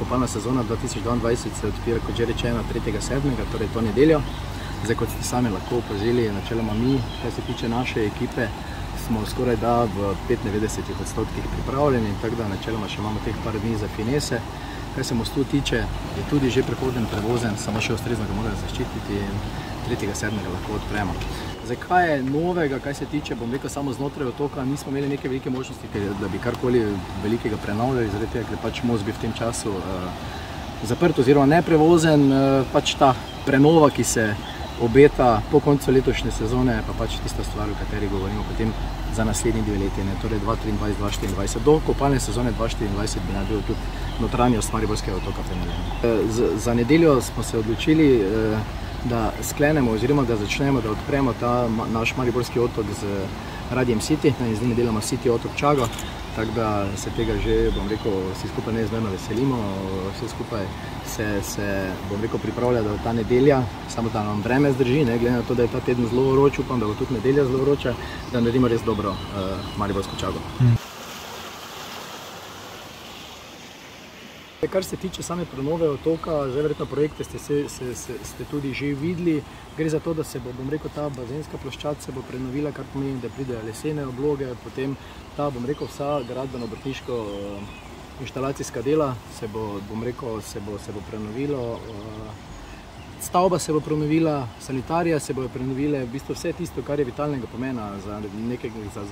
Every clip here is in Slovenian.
kopalna sezona 2022 se odpira, kot že rečeno, 3.7., torej to nedeljo. Zdaj, kot ste sami lahko opazili, načeloma mi, kar se tiče naše ekipe, smo skoraj da v 95% pripravljeni, tako da načeloma še imamo teh par dni za finese. Kar se mostu tiče, je tudi že prehoden, prevozen, samo še ustrezno ga morajo zaščititi in 3.7. lahko odpremo. Zdaj, kaj je novega, kaj se tiče, bom rekel, samo znotraj otoka, nismo imeli neke velike možnosti, da bi karkoli velikega prenavljali, zaradi tega, ker pač most bi v tem času zaprt oziroma neprevozen, pač ta prenova, ki se obeta po koncu letošnje sezone, pa pač tista stvar, o kateri govorimo potem za naslednji 2 leti, torej 2023-2024. Do kopalne sezone 2024 bi naj bil tudi notranjost Mariborskega otoka prenovljena. Za nedeljo smo se odločili, da sklenemo oziroma da začnemo, da odpremo ta naš Mariborski otok z Radiem City, in z njimi delamo City otok Čago, tako da se tega že, bom rekel, vsi skupaj neizmerno veselimo, vsi skupaj se bom rekel, pripravlja, da ta nedelja, samo da nam vreme zdrži, glede na to, da je ta teden zelo vroč, upam, da bo tudi nedelja zelo vroča, da naredimo res dobro Mariborsko Čago. Kar se tiče same prenove otoka, zdaj verjetno projekte ste tudi že videli. Gre za to, da se bo, bom rekel, ta bazenska ploščad se bo prenovila, kar pomeni, da pridejo lesene obloge, potem ta, bom rekel, vsa gradbeno-obrtniško inštalacijska dela se bo, bom rekel, se bo prenovilo. Stavba se bo prenovila, sanitarija se bo prenovile, v bistvu vse tisto, kar je vitalnega pomena za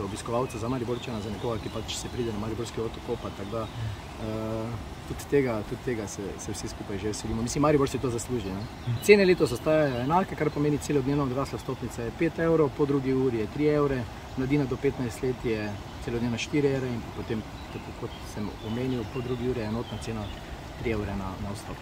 obiskovalca, za Mariborčana, za nekoga, ki pač se pride na Mariborski otok kopat, tako da tudi tega se vsi skupaj že veselimo. Mislim, Maribor si to zasluži. Cene letos ostajajo enake, kar pomeni celodnevna odrasla vstopnica je 5 evrov, po drugi uri je 3 evre, mladina do 15 let je celodnevna 4 evre in potem, kot sem omenil, po drugi uri je enotna cena 3 evre na vstop.